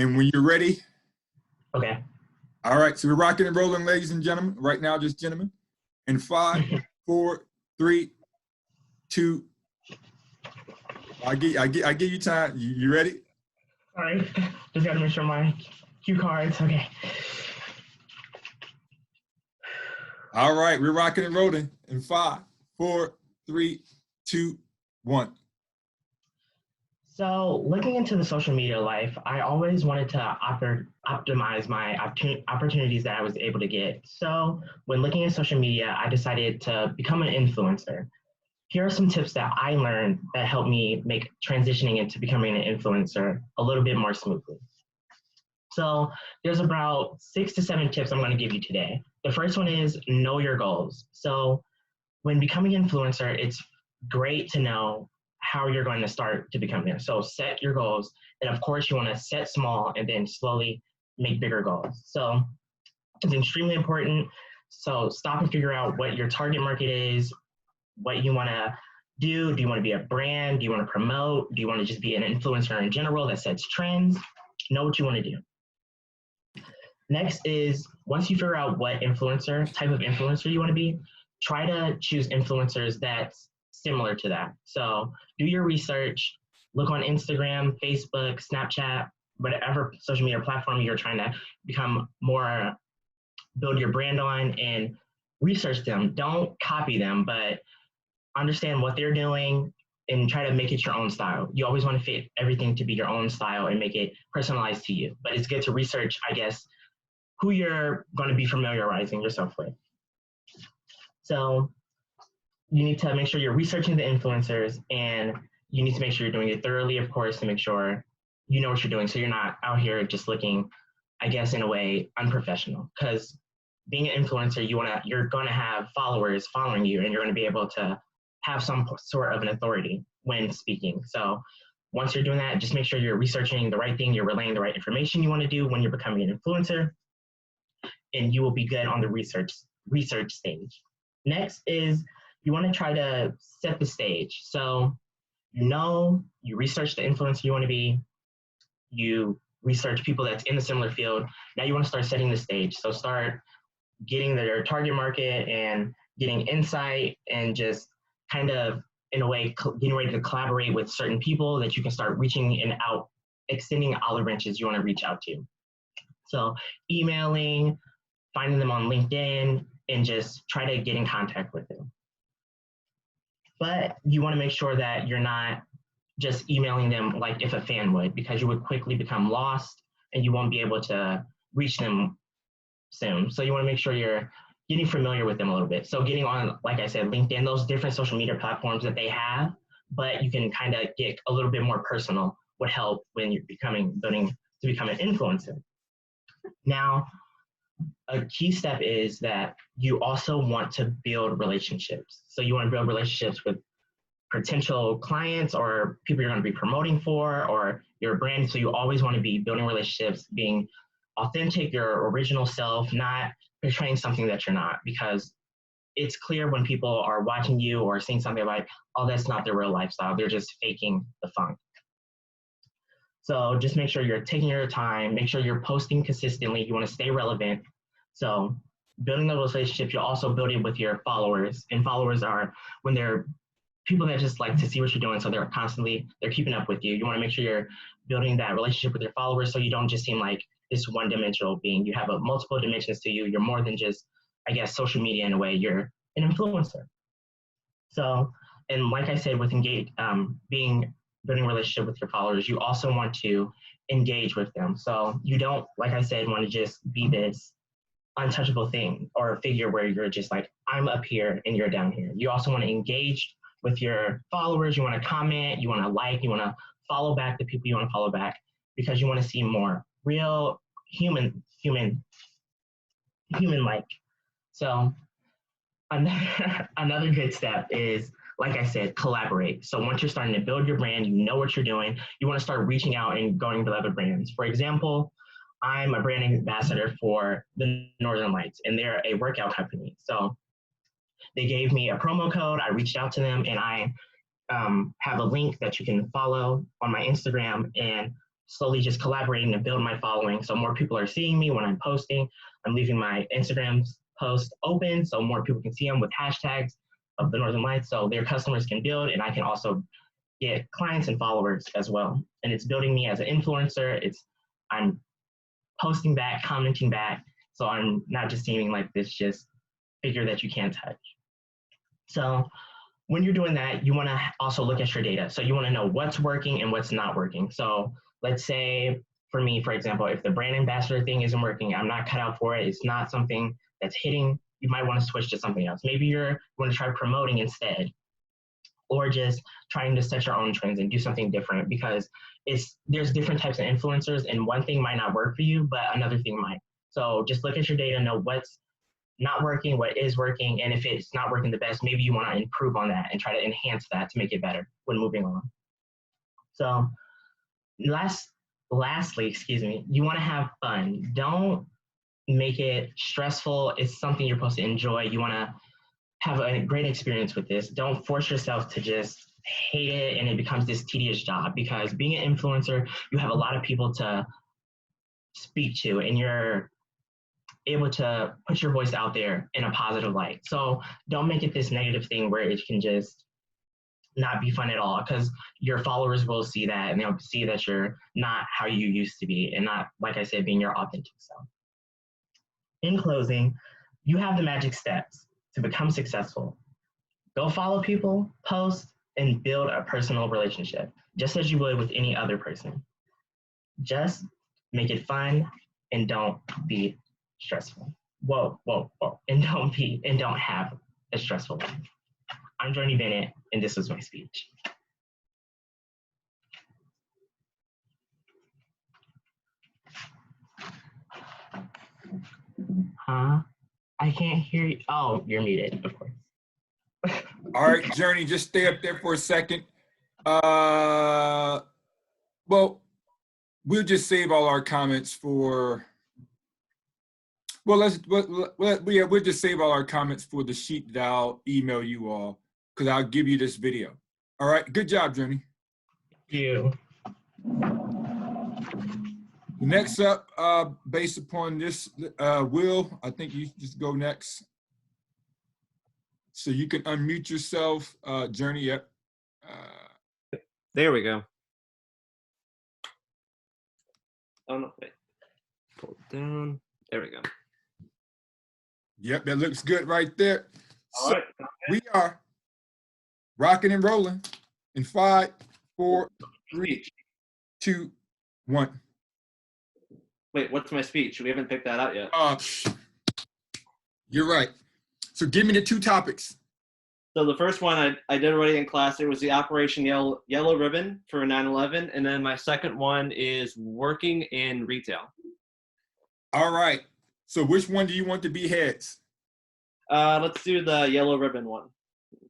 And when you're ready, Okay. all right. So we're rocking and rolling, ladies and gentlemen. Right now, just gentlemen. In 5, 4, 3, 2. I give you time. You ready? All right. Just got to make sure my cue cards. Okay. All right. We're rocking and rolling. In 5, 4, 3, 2, 1. So looking into the social media life, I always wanted to optimize my opportunities that I was able to get. So when looking at social media, I decided to become an influencer. Here are some tips that I learned that helped me make transitioning into becoming an influencer a little bit more smoothly. So there's about 6 to 7 tips I'm going to give you today. The first one is know your goals. So when becoming an influencer, it's great to know how you're going to start to become there. So set your goals. And of course, you want to set small and then slowly make bigger goals. So it's extremely important. So stop and figure out what your target market is, what you want to do. Do you want to be a brand? Do you want to promote? Do you want to just be an influencer in general that sets trends? Know what you want to do. Next is once you figure out what type of influencer you want to be, try to choose influencers that's similar to that. So do your research, look on Instagram, Facebook, Snapchat, whatever social media platform you're trying to become more, build your brand on, and research them. Don't copy them, but understand what they're doing and try to make it your own style. You always want to fit everything to be your own style and make it personalized to you. But it's good to research, I guess, who you're going to be familiarizing yourself with. So you need to make sure you're researching the influencers, and you need to make sure you're doing it thoroughly, of course, to make sure you know what you're doing. So you're not out here just looking, I guess, in a way, unprofessional. Because being an influencer, you're going to have followers following you, and you're going to be able to have some sort of an authority when speaking. So once you're doing that, just make sure you're researching the right thing, you're relaying the right information you want to do when you're becoming an influencer, and you will be good on the research stage. Next is you want to try to set the stage. So you research the influencer you want to be, you research people that's in a similar field. Now you want to start setting the stage. So start getting their target market and getting insight, and just kind of, in a way, getting ready to collaborate with certain people that you can start reaching and out, extending olive branches you want to reach out to. So emailing, finding them on LinkedIn, and just try to get in contact with them. But you want to make sure that you're not just emailing them like if a fan would, because you would quickly become lost and you won't be able to reach them soon. So you want to make sure you're getting familiar with them a little bit. So getting on, like I said, LinkedIn, those different social media platforms that they have, but you can kind of get a little bit more personal would help when you're building to become an influencer. Now, a key step is that you also want to build relationships. So you want to build relationships with potential clients or people you're going to be promoting for, or your brand. So you always want to be building relationships, being authentic, your original self, not portraying something that you're not, because it's clear when people are watching you or seeing something like, oh, that's not their real lifestyle. They're just faking the funk. So just make sure you're taking your time, make sure you're posting consistently. You want to stay relevant. So building those relationships, you'll also build it with your followers. And followers are when they're people that just like to see what you're doing. So they're keeping up with you. You want to make sure you're building that relationship with your followers, so you don't just seem like this one-dimensional being. You have multiple dimensions to you. You're more than just, I guess, social media in a way. You're an influencer. So, and like I said, with building a relationship with your followers, you also want to engage with them. So you don't, like I said, want to just be this untouchable thing or figure where you're just like, I'm up here and you're down here. You also want to engage with your followers. You want to comment, you want to like, you want to follow back the people you want to follow back, because you want to see more real human-like. So another good step is, like I said, collaborate. So once you're starting to build your brand, you know what you're doing, you want to start reaching out and going to other brands. For example, I'm a brand ambassador for the Northern Lights, and they're a workout company. So they gave me a promo code. I reached out to them, and I have a link that you can follow on my Instagram and slowly just collaborating to build my following. So more people are seeing me when I'm posting. I'm leaving my Instagram post open so more people can see them with hashtags of the Northern Lights so their customers can build and I can also get clients and followers as well. And it's building me as an influencer. I'm posting back, commenting back. So I'm not just seeming like this just figure that you can't touch. So when you're doing that, you want to also look at your data. So you want to know what's working and what's not working. So let's say for me, for example, if the brand ambassador thing isn't working, I'm not cut out for it. It's not something that's hitting. You might want to switch to something else. Maybe you want to try promoting instead, or just trying to set your own trends and do something different because there's different types of influencers and one thing might not work for you, but another thing might. So just look at your data, know what's not working, what is working, and if it's not working the best, maybe you want to improve on that and try to enhance that to make it better when moving on. So lastly, excuse me, you want to have fun. Don't make it stressful. It's something you're supposed to enjoy. You want to have a great experience with this. Don't force yourself to just hate it and it becomes this tedious job because being an influencer, you have a lot of people to speak to and you're able to put your voice out there in a positive light. So don't make it this negative thing where it can just not be fun at all because your followers will see that and they'll see that you're not how you used to be and not, like I said, being your authentic self. In closing, you have the magic steps to become successful. Go follow people, post, and build a personal relationship, just as you would with any other person. Just make it fun and don't be stressful. Whoa. And don't have a stressful life. I'm Journey Bennett, and this was my speech. Huh? I can't hear you. Oh, you're muted, of course. All right, Journey, just stay up there for a second. Well, we'll just save all our comments for. Well, we'll just save all our comments for the sheet that I'll email you all because I'll give you this video. All right, good job, Journey. Thank you. Next up, based upon this, Will, I think you just go next. So you can unmute yourself, Journey. Yep. There we go. Oh no, wait. Pull it down. There we go. Yep, that looks good right there. All So right. we are rocking and rolling in 5, 4, 3, 2, 1. Wait, what's my speech? We haven't picked that out yet. You're right. So give me the 2 topics. So the first one I did already in class. It was the Operation Yellow Ribbon for 9/11, and then my second one is working in retail. All right. So which one do you want to be heads? Let's do the Yellow Ribbon one.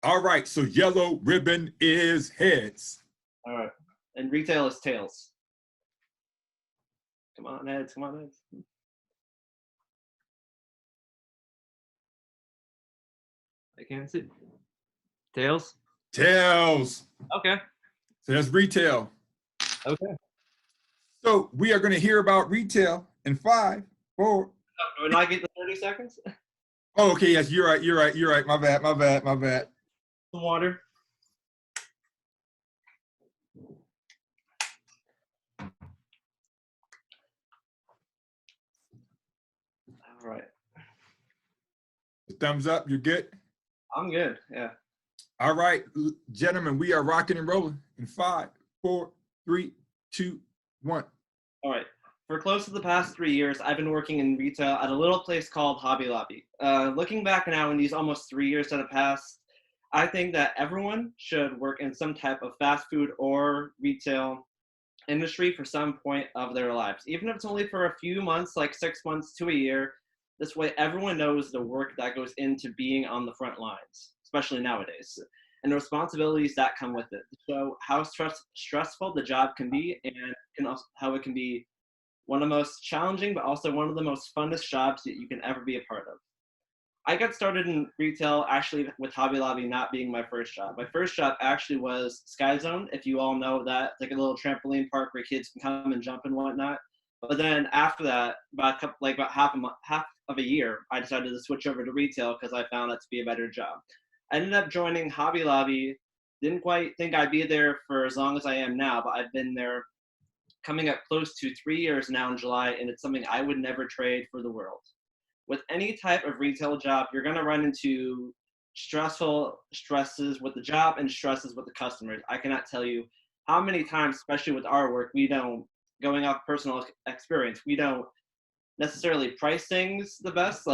All right. So Yellow Ribbon is heads. All right. And retail is tails. Come on, heads. Come on, heads. I can't see. Tails? Tails. Okay. So that's retail. Okay. So we are going to hear about retail in 5, 4. Do I not get the 30 seconds? Oh, okay. Yes, you're right. My bad. Some water. All right. Thumbs up. You're good? I'm good. Yeah. All right, gentlemen, we are rocking and rolling in 5, 4, 3, 2, 1. All right. For close to the past 3 years, I've been working in retail at a little place called Hobby Lobby. Looking back now in these almost 3 years that have passed, I think that everyone should work in some type of fast food or retail industry for some point of their lives. Even if it's only for a few months, like 6 months to a year, this way everyone knows the work that goes into being on the front lines, especially nowadays, and the responsibilities that come with it. So how stressful the job can be and also how it can be one of the most challenging, but also one of the most funnest jobs that you can ever be a part of. I got started in retail actually with Hobby Lobby not being my first job. My first job actually was Sky Zone, if you all know that, it's like a little trampoline park where kids can come and jump and whatnot. But then after that, about half of a year, I decided to switch over to retail because I found that to be a better job. I ended up joining Hobby Lobby. Didn't quite think I'd be there for as long as I am now, but I've been there coming up close to 3 years now in July, and it's something I would never trade for the world. With any type of retail job, you're going to run into stresses with the job and stresses with the customers. I cannot tell you how many times, especially with our work, going off personal experience, we don't necessarily price things the best,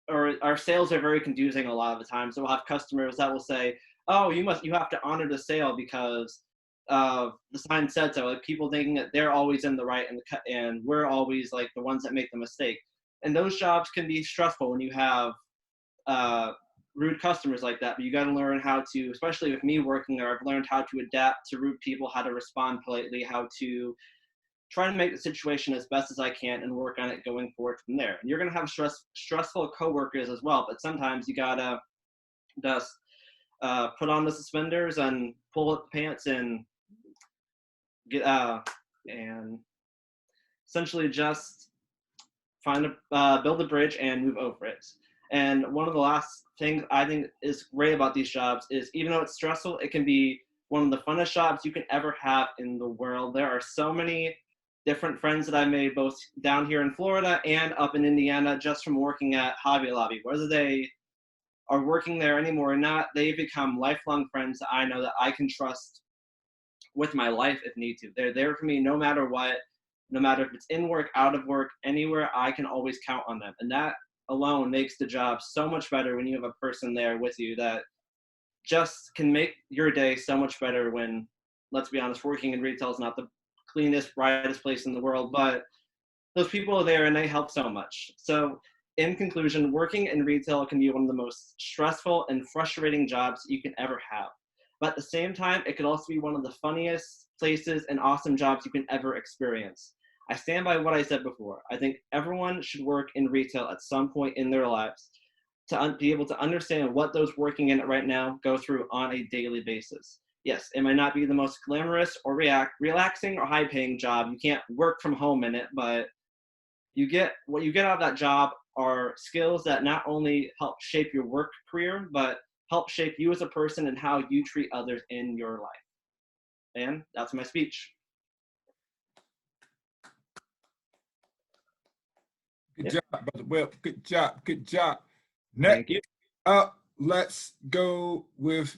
or our sales are very confusing a lot of the time. So we'll have customers that will say, oh, you have to honor the sale because the sign said so. Like people thinking that they're always in the right and we're always like the ones that make the mistake. And those jobs can be stressful when you have rude customers like that. But you got to learn how to, especially with me working there, I've learned how to adapt to rude people, how to respond politely, how to try to make the situation as best as I can and work on it going forward from there. And you're going to have stressful coworkers as well, but sometimes you got to just put on the suspenders and pull up the pants and get and essentially just build a bridge and move over it. And one of the last things I think is great about these jobs is even though it's stressful, it can be one of the funnest jobs you can ever have in the world. There are so many different friends that I made both down here in Florida and up in Indiana just from working at Hobby Lobby. Whether they are working there anymore or not, they've become lifelong friends that I know that I can trust with my life if need to. They're there for me no matter what, no matter if it's in work, out of work, anywhere, I can always count on them. And that alone makes the job so much better when you have a person there with you that just can make your day so much better when, let's be honest, working in retail is not the cleanest, brightest place in the world, but those people are there and they help so much. So in conclusion, working in retail can be one of the most stressful and frustrating jobs you can ever have. But at the same time, it could also be one of the funniest places and awesome jobs you can ever experience. I stand by what I said before. I think everyone should work in retail at some point in their lives to be able to understand what those working in it right now go through on a daily basis. Yes, it might not be the most glamorous or relaxing or high-paying job. You can't work from home in it, but what you get out of that job are skills that not only help shape your work career, but help shape you as a person and how you treat others in your life. And that's my speech. Good job, Brother Will. Good job. Good job. Next Thank you. up, let's go with,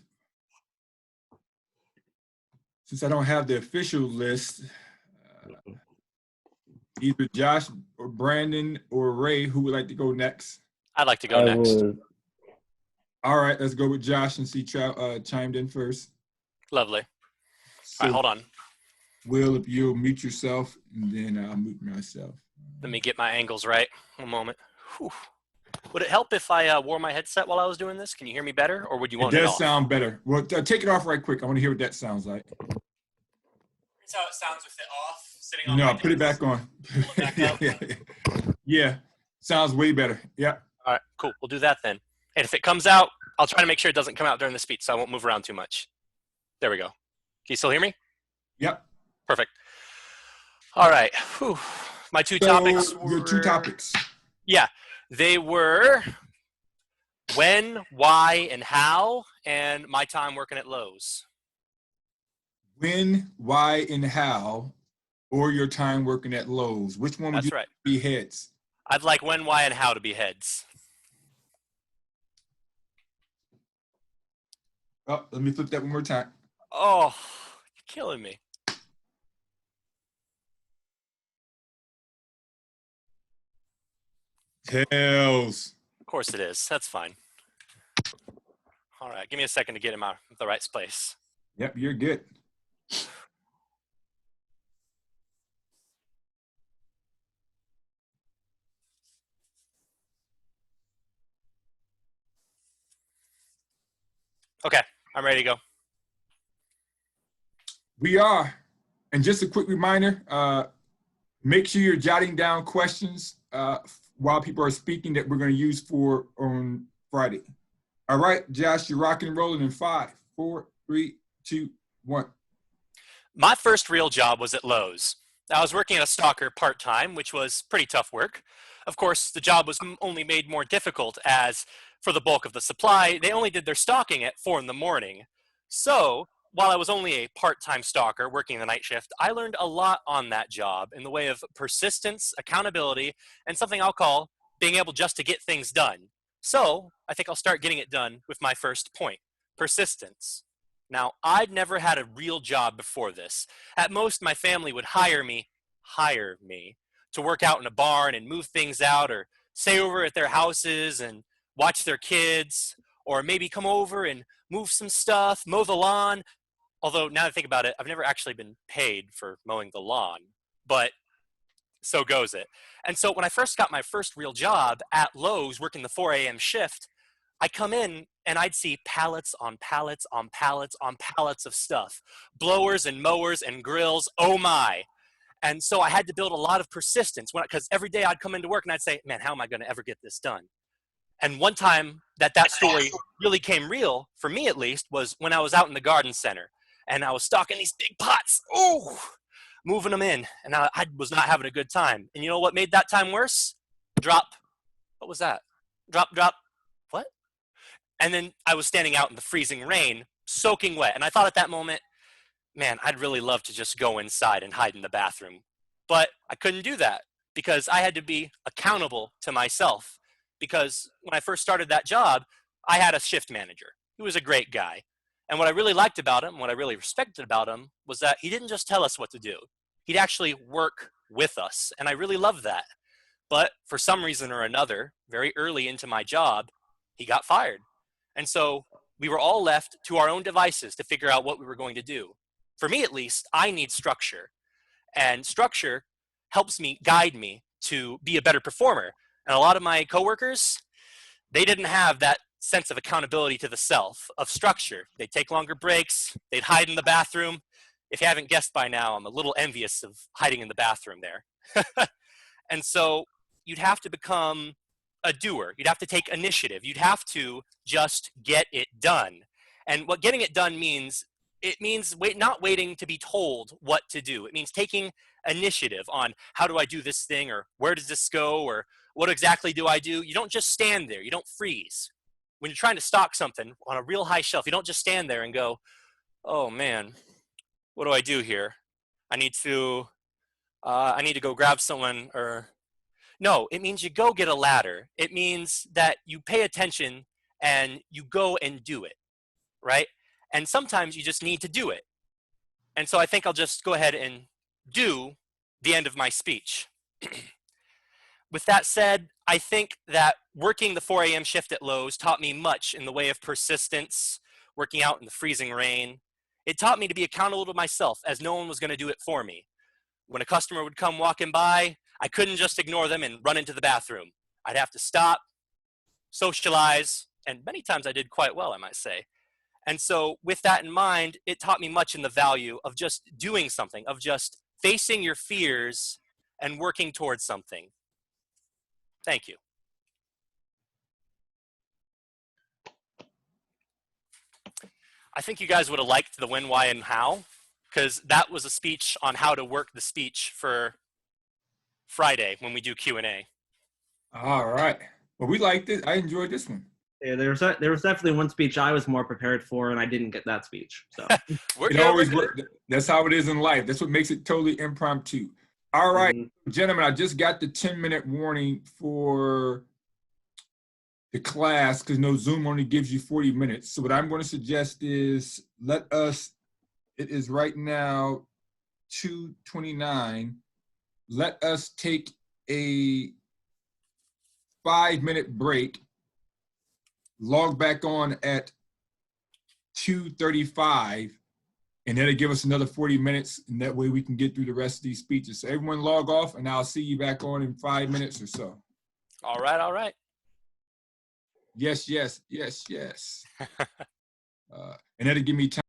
since I don't have the official list, either Josh or Brandon or Ray, who would like to go next? I'd like to go next. All right, let's go with Josh since he chimed in first. Lovely. So, all right, hold on. Will, if you'll mute yourself, and then I'll mute myself. Let me get my angles right. One moment. Whew. Would it help if I wore my headset while I was doing this? Can you hear me better, or would you want it off? It does sound better. Well, take it off right quick. I want to hear what that sounds like. Here's how it sounds with it off. Sitting on no, my put it back on. Pull it back up. Yeah, sounds way better. Yeah. All right, cool. We'll do that then. And if it comes out, I'll try to make sure it doesn't come out during the speech, so I won't move around too much. There we go. Can you still hear me? Yep. Perfect. All right. Whew. My two topics were... Your two topics. Yeah. They were when, why, and how, and my time working at Lowe's. When, why, and how, or your time working at Lowe's. Which one would you be heads? I'd like when, why, and how to be heads. Oh, let me flip that one more time. Oh, you're killing me. Tails. Of course it is. That's fine. All right, give me a second to get in the right place. Yep, you're good. Okay, I'm ready to go. We are. And just a quick reminder, make sure you're jotting down questions while people are speaking that we're going to use for on Friday. All right, Josh, you're rocking and rolling in 5, 4, 3, 2, 1. My first real job was at Lowe's. I was working as a stalker part-time, which was pretty tough work. Of course, the job was only made more difficult as, for the bulk of the supply, they only did their stocking at 4 in the morning. So, while I was only a part-time stalker working the night shift, I learned a lot on that job in the way of persistence, accountability, and something I'll call being able just to get things done. So, I think I'll start getting it done with my first point, persistence. Now, I'd never had a real job before this. At most, my family would hire me to work out in a barn and move things out, or stay over at their houses and watch their kids, or maybe come over and move some stuff, mow the lawn. Although, now that I think about it, I've never actually been paid for mowing the lawn, but so goes it. And so when I first got my first real job at Lowe's working the 4 a.m. shift, I come in and I'd see pallets on pallets on pallets on pallets of stuff, blowers and mowers and grills, oh my. And so I had to build a lot of persistence because every day I'd come into work and I'd say, man, how am I going to ever get this done? And one time that story really came real, for me at least, was when I was out in the garden center and I was stocking these big pots, moving them in, and I was not having a good time. And you know what made that time worse? What was that? Drop, what? And then I was standing out in the freezing rain, soaking wet. And I thought at that moment, man, I'd really love to just go inside and hide in the bathroom. But I couldn't do that because I had to be accountable to myself. Because when I first started that job, I had a shift manager. He was a great guy. And what I really liked about him, what I really respected about him, was that he didn't just tell us what to do. He'd actually work with us. And I really loved that. But for some reason or another, very early into my job, he got fired. And so we were all left to our own devices to figure out what we were going to do. For me, at least, I need structure. And structure helps me guide me to be a better performer. And a lot of my coworkers, they didn't have that sense of accountability to the self, of structure. They'd take longer breaks. They'd hide in the bathroom. If you haven't guessed by now, I'm a little envious of hiding in the bathroom there. And so you'd have to become a doer. You'd have to take initiative. You'd have to just get it done. And what getting it done means, it means not waiting to be told what to do. It means taking initiative on how do I do this thing, or where does this go, or what exactly do I do? You don't just stand there. You don't freeze. When you're trying to stock something on a real high shelf, you don't just stand there and go, oh man, what do I do here? I need to go grab someone, or no, it means you go get a ladder. It means that you pay attention and you go and do it, right? And sometimes you just need to do it. And so I think I'll just go ahead and do the end of my speech. With that said, I think that working the 4 a.m. shift at Lowe's taught me much in the way of persistence, working out in the freezing rain. It taught me to be accountable to myself, as no one was going to do it for me. When a customer would come walking by, I couldn't just ignore them and run into the bathroom. I'd have to stop, socialize, and many times I did quite well, I might say. And so with that in mind, it taught me much in the value of just doing something, of just facing your fears and working towards something. Thank you. I think you guys would have liked the when, why, and how, because that was a speech on how to work the speech for Friday when we do Q&A. All right. Well, we liked it. I enjoyed this one. Yeah, there was definitely one speech I was more prepared for, and I didn't get that speech. So It always works. That's how it is in life. That's what makes it totally impromptu. All right, gentlemen, I just got the 10-minute warning for the class because no, Zoom only gives you 40 minutes. So what I'm going to suggest is it is right now 2:29. Let us take a 5-minute break, log back on at 2:35, and that'll give us another 40 minutes, and that way we can get through the rest of these speeches. So everyone log off, and I'll see you back on in 5 minutes or so. All right, all right. Yes. And that'll give me time.